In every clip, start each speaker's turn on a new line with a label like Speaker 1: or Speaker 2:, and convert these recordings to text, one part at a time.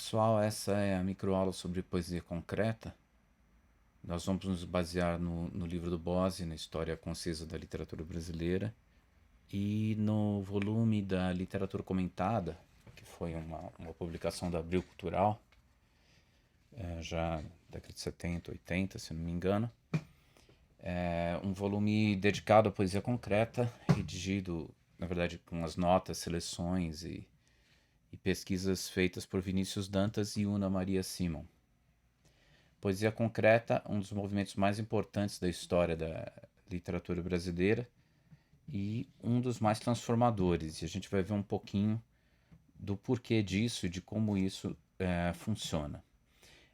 Speaker 1: pessoal, essa é a microaula sobre poesia concreta. Nós vamos nos basear no livro do Bose, na História Concisa da Literatura Brasileira, e no volume da Literatura Comentada, que foi uma publicação da Abril Cultural, já na década de 70, 80, se não me engano. É um volume dedicado à poesia concreta, redigido, na verdade, com as notas, seleções e pesquisas feitas por Vinícius Dantas e Una Maria Simon. Poesia concreta, um dos movimentos mais importantes da história da literatura brasileira e um dos mais transformadores. E a gente vai ver um pouquinho do porquê disso e de como isso funciona.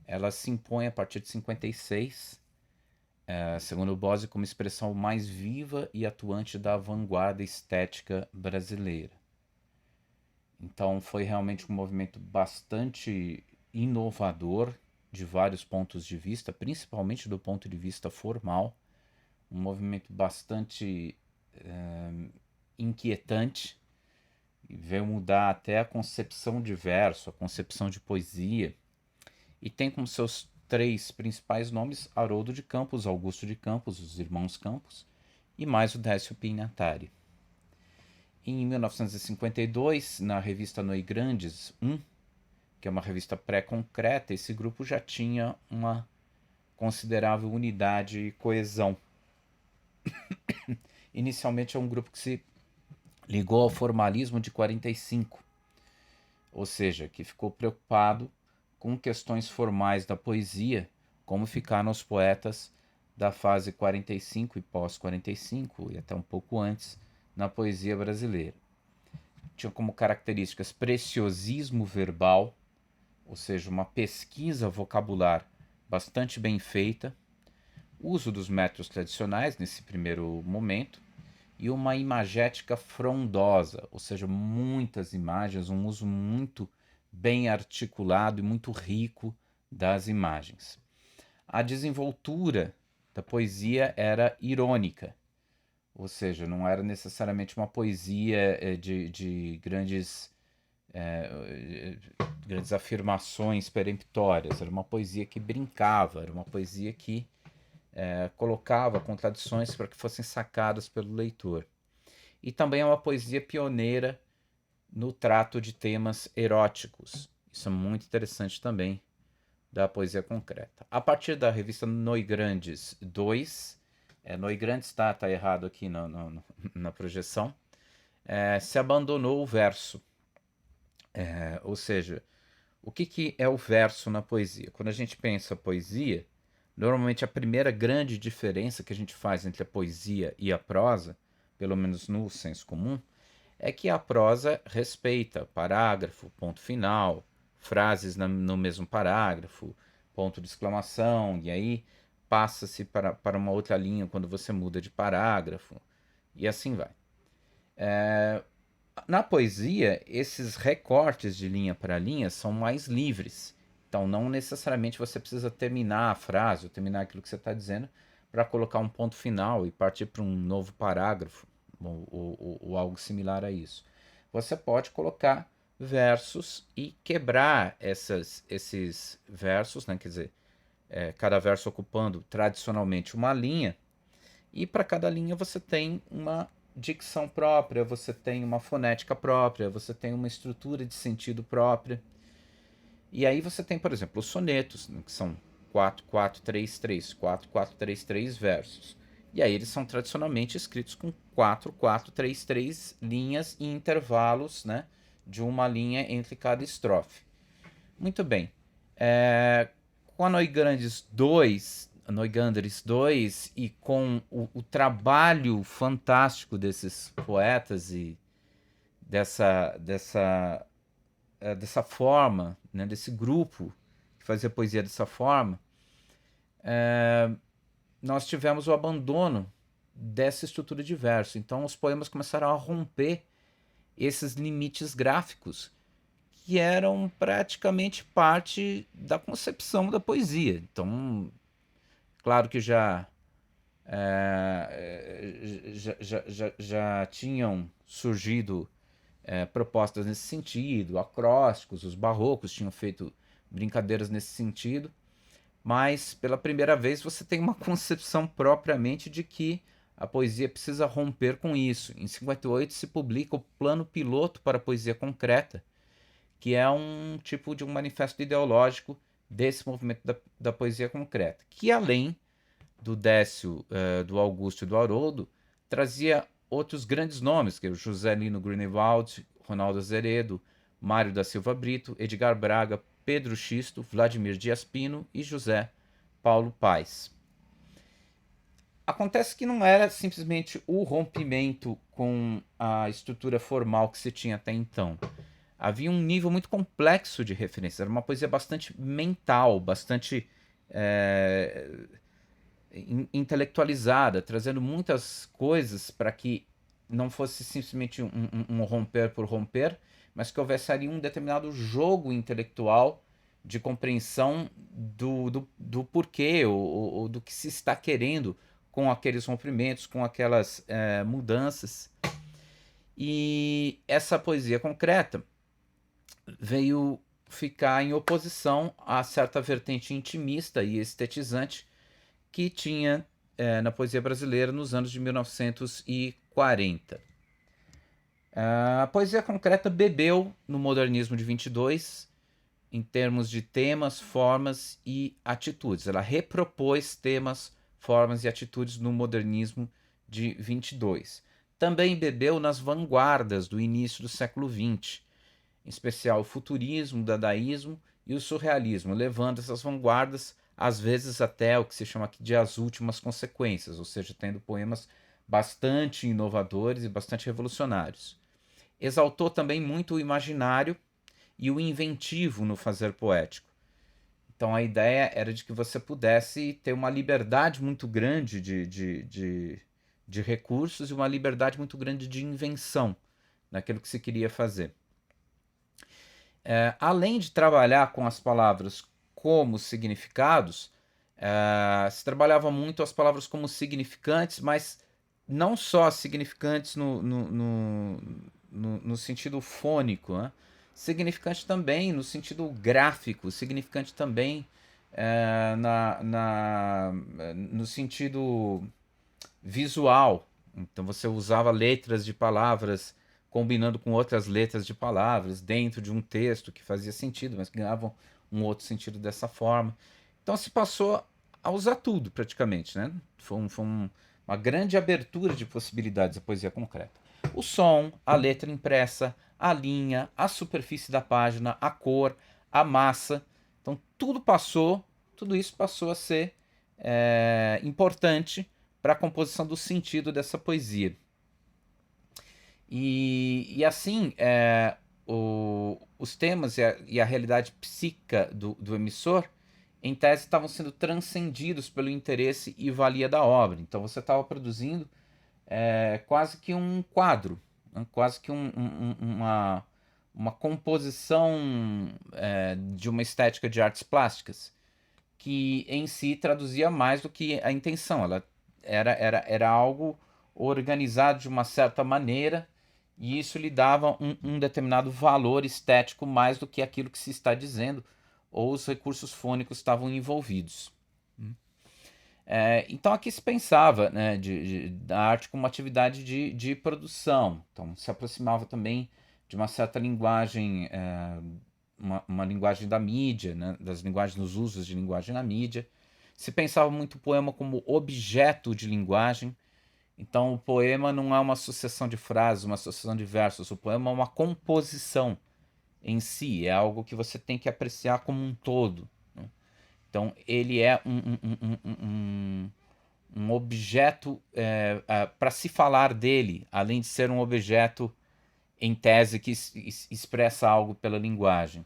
Speaker 1: Ela se impõe a partir de 56, segundo o Bose, como expressão mais viva e atuante da vanguarda estética brasileira. Então foi realmente um movimento bastante inovador de vários pontos de vista, principalmente do ponto de vista formal, um movimento bastante inquietante, e veio mudar até a concepção de verso, a concepção de poesia, e tem como seus três principais nomes Haroldo de Campos, Augusto de Campos, os irmãos Campos, e mais o Décio Pinhatari. Em 1952, na revista Noi Grandes 1, que é uma revista pré-concreta, esse grupo já tinha uma considerável unidade e coesão. Inicialmente é um grupo que se ligou ao formalismo de 45, ou seja, que ficou preocupado com questões formais da poesia, como ficaram os poetas da fase 45 e pós-45, e até um pouco antes, na poesia brasileira. Tinha como características preciosismo verbal, ou seja, uma pesquisa vocabular bastante bem feita, uso dos métodos tradicionais nesse primeiro momento e uma imagética frondosa, ou seja, muitas imagens, um uso muito bem articulado e muito rico das imagens. A desenvoltura da poesia era irônica, ou seja, não era necessariamente uma poesia de grandes afirmações peremptórias, era uma poesia que brincava, era uma poesia que colocava contradições para que fossem sacadas pelo leitor. E também é uma poesia pioneira no trato de temas eróticos. Isso é muito interessante também da poesia concreta. A partir da revista Noi Grandes 2, Noi Grandes tá errado aqui na projeção, se abandonou o verso. Ou seja, o que é o verso na poesia? Quando a gente pensa poesia, normalmente a primeira grande diferença que a gente faz entre a poesia e a prosa, pelo menos no senso comum, é que a prosa respeita parágrafo, ponto final, frases no mesmo parágrafo, ponto de exclamação, e aí passa-se para uma outra linha quando você muda de parágrafo, e assim vai. Na poesia, esses recortes de linha para linha são mais livres. Então, não necessariamente você precisa terminar a frase ou terminar aquilo que você está dizendo para colocar um ponto final e partir para um novo parágrafo ou algo similar a isso. Você pode colocar versos e quebrar esses versos, né? Quer dizer, cada verso ocupando tradicionalmente uma linha, e para cada linha você tem uma dicção própria, você tem uma fonética própria, você tem uma estrutura de sentido própria. E aí você tem, por exemplo, os sonetos, né, que são 4, 4, 3, 3, 4, 4, 3, 3 versos. E aí eles são tradicionalmente escritos com 4, 4, 3, 3 linhas e intervalos, né, de uma linha entre cada estrofe. Muito bem. Com a Noigrandes 2, Noigandres 2 e com o trabalho fantástico desses poetas e dessa forma, né, desse grupo que fazia poesia dessa forma, nós tivemos o abandono dessa estrutura de verso. Então os poemas começaram a romper esses limites gráficos que eram praticamente parte da concepção da poesia. Então, claro que já tinham surgido propostas nesse sentido, acrósticos, os barrocos tinham feito brincadeiras nesse sentido, mas pela primeira vez você tem uma concepção propriamente de que a poesia precisa romper com isso. Em 58 se publica o Plano Piloto para a Poesia Concreta, que é um tipo de um manifesto ideológico desse movimento da poesia concreta, que além do Décio, do Augusto e do Haroldo, trazia outros grandes nomes, que é o José Lino Grunewald, Ronaldo Azeredo, Mário da Silva Brito, Edgar Braga, Pedro Xisto, Vladimir Dias Pino e José Paulo Paes. Acontece que não era simplesmente o rompimento com a estrutura formal que se tinha até então. Havia um nível muito complexo de referência. Era uma poesia bastante mental, bastante intelectualizada, trazendo muitas coisas para que não fosse simplesmente um romper por romper, mas que houvesse ali um determinado jogo intelectual de compreensão do porquê ou do que se está querendo com aqueles rompimentos, com aquelas mudanças. E essa poesia concreta veio ficar em oposição a certa vertente intimista e estetizante que tinha na poesia brasileira nos anos de 1940. A poesia concreta bebeu no modernismo de 22 em termos de temas, formas e atitudes. Ela repropôs temas, formas e atitudes no modernismo de 22. Também bebeu nas vanguardas do início do século XX, em especial o futurismo, o dadaísmo e o surrealismo, levando essas vanguardas às vezes até o que se chama aqui de as últimas consequências, ou seja, tendo poemas bastante inovadores e bastante revolucionários. Exaltou também muito o imaginário e o inventivo no fazer poético. Então a ideia era de que você pudesse ter uma liberdade muito grande de recursos e uma liberdade muito grande de invenção naquilo que se queria fazer. Além de trabalhar com as palavras como significados, se trabalhava muito as palavras como significantes, mas não só significantes no sentido fônico, né? Significante também no sentido gráfico, significante também no sentido visual. Então você usava letras de palavras combinando com outras letras de palavras dentro de um texto que fazia sentido, mas ganhavam um outro sentido dessa forma. Então se passou a usar tudo praticamente, né? Foi uma grande abertura de possibilidades a poesia concreta. O som, a letra impressa, a linha, a superfície da página, a cor, a massa. Então tudo isso passou a ser importante para a composição do sentido dessa poesia. E assim, os temas e a realidade psíquica do emissor, em tese, estavam sendo transcendidos pelo interesse e valia da obra. Então você estava produzindo quase que um quadro, né? Quase que uma composição de uma estética de artes plásticas, que em si traduzia mais do que a intenção. Ela era algo organizado de uma certa maneira, e isso lhe dava um determinado valor estético mais do que aquilo que se está dizendo, ou os recursos fônicos estavam envolvidos. Então aqui se pensava, né, da arte como uma atividade de produção. Então se aproximava também de uma certa linguagem, uma linguagem da mídia, né, das linguagens, dos usos de linguagem na mídia. Se pensava muito o poema como objeto de linguagem. Então o poema não é uma sucessão de frases, uma sucessão de versos. O poema é uma composição em si, é algo que você tem que apreciar como um todo. Então ele é um objeto para se falar dele, além de ser um objeto em tese que expressa algo pela linguagem.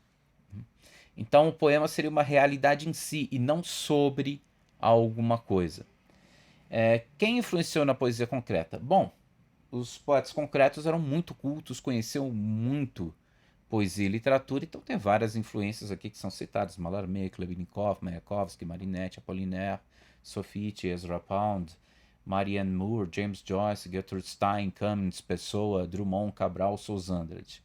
Speaker 1: Então o poema seria uma realidade em si e não sobre alguma coisa. Quem influenciou na poesia concreta? Bom, os poetas concretos eram muito cultos, conheciam muito poesia e literatura, então tem várias influências aqui que são citadas: Mallarmé, Khlebinikov, Mayakovsky, Marinetti, Apollinaire, Soffici, Ezra Pound, Marianne Moore, James Joyce, Gertrude Stein, Cummins, Pessoa, Drummond, Cabral, Sousandrade.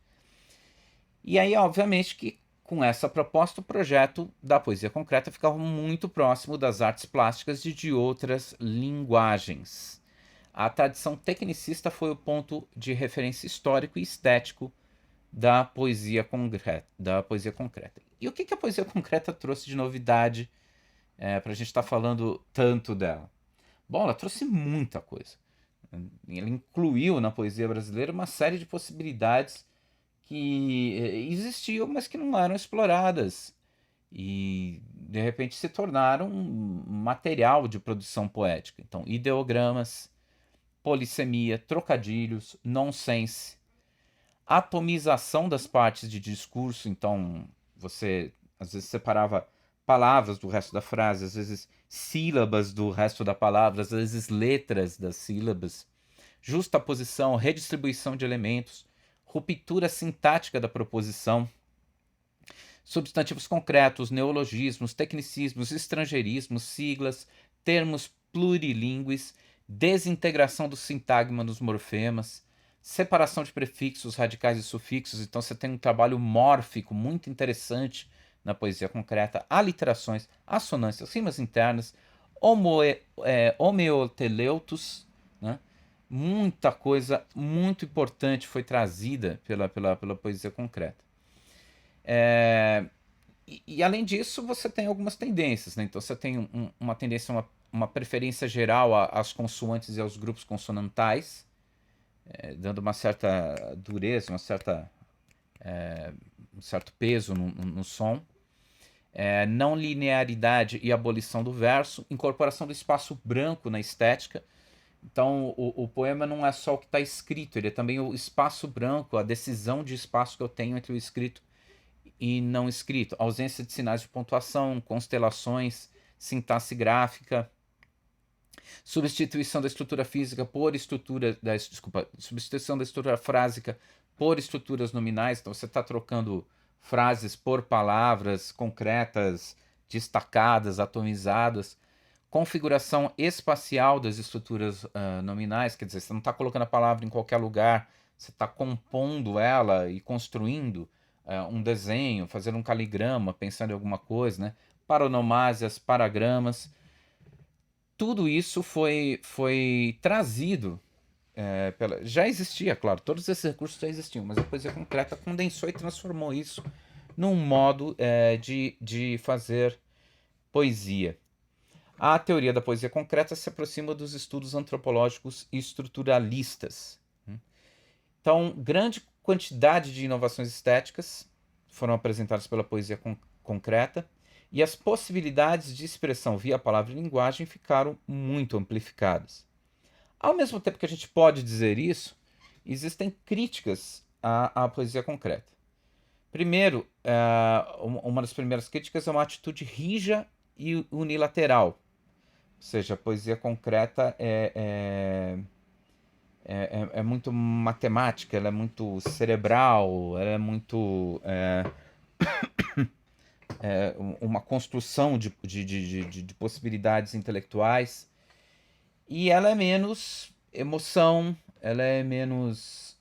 Speaker 1: E aí, obviamente, que com essa proposta, o projeto da poesia concreta ficava muito próximo das artes plásticas e de outras linguagens. A tradição tecnicista foi o ponto de referência histórico e estético da poesia concreta. E o que a poesia concreta trouxe de novidade para a gente estar falando tanto dela? Bom, ela trouxe muita coisa. Ela incluiu na poesia brasileira uma série de possibilidades que existiam, mas que não eram exploradas. E, de repente, se tornaram um material de produção poética. Então, ideogramas, polissemia, trocadilhos, nonsense, atomização das partes de discurso. Então, você às vezes separava palavras do resto da frase, às vezes sílabas do resto da palavra, às vezes letras das sílabas, justaposição, redistribuição de elementos, ruptura sintática da proposição, substantivos concretos, neologismos, tecnicismos, estrangeirismos, siglas, termos plurilíngues, desintegração do sintagma nos morfemas, separação de prefixos, radicais e sufixos. Então você tem um trabalho mórfico muito interessante na poesia concreta, aliterações, assonâncias, rimas internas, homeoteleutos, né? Muita coisa muito importante foi trazida pela poesia concreta. E além disso, você tem algumas tendências, né? Então você tem uma tendência, uma preferência geral às consoantes e aos grupos consonantais, dando uma certa dureza, um certo peso no som. Não linearidade e abolição do verso, incorporação do espaço branco na estética. Então o poema não é só o que está escrito, ele é também o espaço branco, a decisão de espaço que eu tenho entre o escrito e não escrito, ausência de sinais de pontuação, constelações, sintaxe gráfica, substituição da estrutura física por substituição da estrutura frásica por estruturas nominais. Então você está trocando frases por palavras concretas, destacadas, atomizadas. Configuração espacial das estruturas nominais, quer dizer, você não está colocando a palavra em qualquer lugar, você está compondo ela e construindo um desenho, fazendo um caligrama, pensando em alguma coisa, né? Paronomásias, paragramas. Tudo isso foi trazido já existia, claro, todos esses recursos já existiam, mas a poesia concreta condensou e transformou isso num modo de fazer poesia. A teoria da poesia concreta se aproxima dos estudos antropológicos e estruturalistas. Então, grande quantidade de inovações estéticas foram apresentadas pela poesia concreta e as possibilidades de expressão via palavra e linguagem ficaram muito amplificadas. Ao mesmo tempo que a gente pode dizer isso, existem críticas à poesia concreta. Primeiro, uma das primeiras críticas é uma atitude rija e unilateral. Ou seja, a poesia concreta é muito matemática, ela é muito cerebral, ela é muito uma construção de possibilidades intelectuais, e ela é menos emoção, ela é menos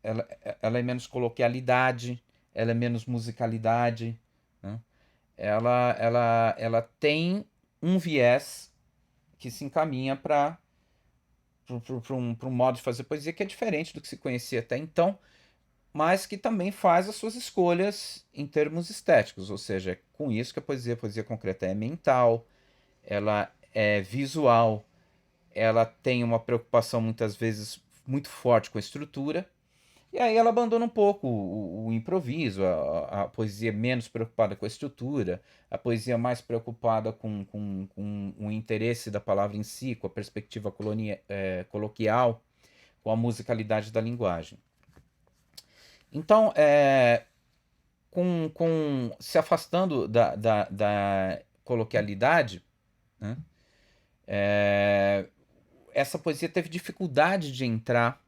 Speaker 1: ela é menos coloquialidade, ela é menos musicalidade, né? Ela tem um viés que se encaminha para um modo de fazer poesia que é diferente do que se conhecia até então, mas que também faz as suas escolhas em termos estéticos, ou seja, é com isso que a poesia concreta é mental, ela é visual, ela tem uma preocupação muitas vezes muito forte com a estrutura, e aí ela abandona um pouco o improviso, a poesia menos preocupada com a estrutura, a poesia mais preocupada com o interesse da palavra em si, com a perspectiva coloquial, com a musicalidade da linguagem. Então, se afastando da coloquialidade, né, essa poesia teve dificuldade de entrar,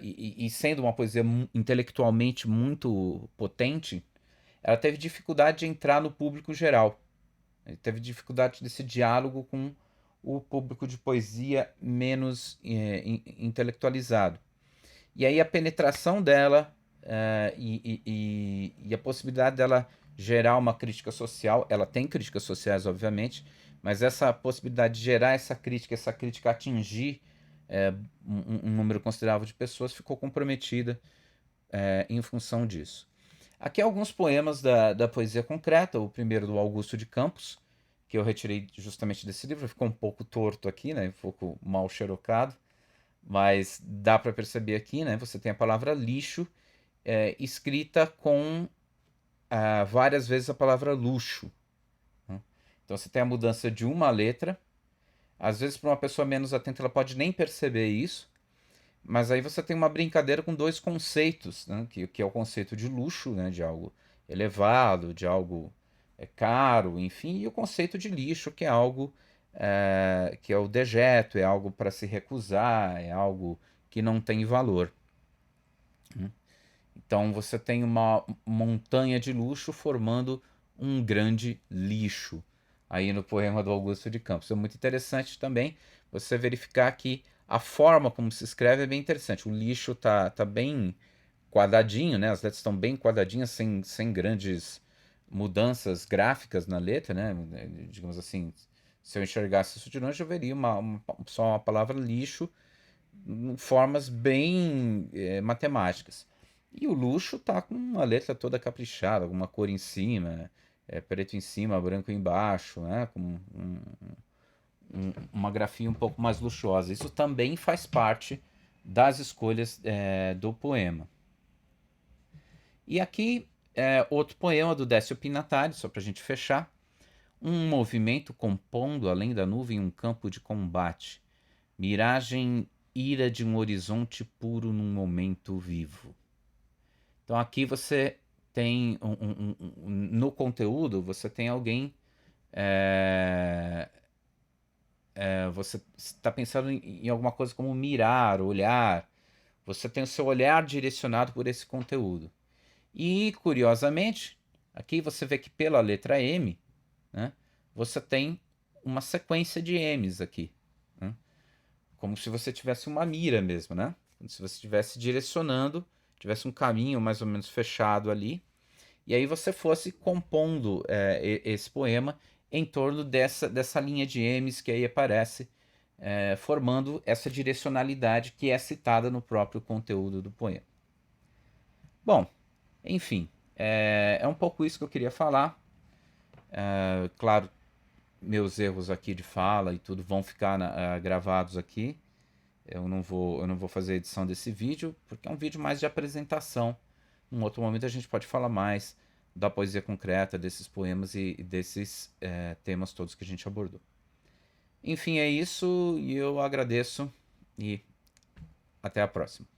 Speaker 1: e sendo uma poesia intelectualmente muito potente, ela teve dificuldade de entrar no público geral. Ele teve dificuldade desse diálogo com o público de poesia menos intelectualizado. E aí a penetração dela e a possibilidade dela gerar uma crítica social. Ela tem críticas sociais, obviamente, mas essa possibilidade de gerar essa crítica atingir um número considerável de pessoas ficou comprometida em função disso. Aqui alguns poemas da poesia concreta, o primeiro do Augusto de Campos, que eu retirei justamente desse livro, ficou um pouco torto aqui, né, um pouco mal xerocado, mas dá para perceber aqui, né, você tem a palavra lixo escrita com várias vezes a palavra luxo, né? Então você tem a mudança de uma letra, às vezes para uma pessoa menos atenta ela pode nem perceber isso, mas aí você tem uma brincadeira com dois conceitos, né? Que é o conceito de luxo, né? De algo elevado, de algo caro, enfim, e o conceito de lixo, que é algo que é o dejeto, é algo para se recusar, é algo que não tem valor. Então você tem uma montanha de luxo formando um grande lixo aí no poema do Augusto de Campos. É muito interessante também você verificar que a forma como se escreve é bem interessante. O lixo tá bem quadradinho, né? As letras estão bem quadradinhas, sem grandes mudanças gráficas na letra, né? Digamos assim, se eu enxergasse isso de longe, eu veria só uma palavra lixo em formas bem matemáticas. E o luxo tá com uma letra toda caprichada, alguma cor em cima, preto em cima, branco embaixo, né? Com uma grafia um pouco mais luxuosa. Isso também faz parte das escolhas do poema. E aqui outro poema do Décio Pinatari, só para a gente fechar. Um movimento compondo além da nuvem um campo de combate. Miragem ira de um horizonte puro num momento vivo. Então aqui você tem no conteúdo você tem alguém você está pensando em alguma coisa como mirar, olhar. Você tem o seu olhar direcionado por esse conteúdo. E curiosamente, aqui você vê que pela letra M, né, você tem uma sequência de M's aqui, né, como se você tivesse uma mira mesmo, né? Como se você estivesse direcionando, tivesse um caminho mais ou menos fechado ali, e aí você fosse compondo esse poema em torno dessa linha de M's que aí aparece, formando essa direcionalidade que é citada no próprio conteúdo do poema. Bom, enfim, é um pouco isso que eu queria falar. Claro, meus erros aqui de fala e tudo vão ficar gravados aqui. Eu não vou fazer edição desse vídeo, porque é um vídeo mais de apresentação. Num outro momento a gente pode falar mais da poesia concreta, desses poemas e desses temas todos que a gente abordou. Enfim, é isso e eu agradeço e até a próxima.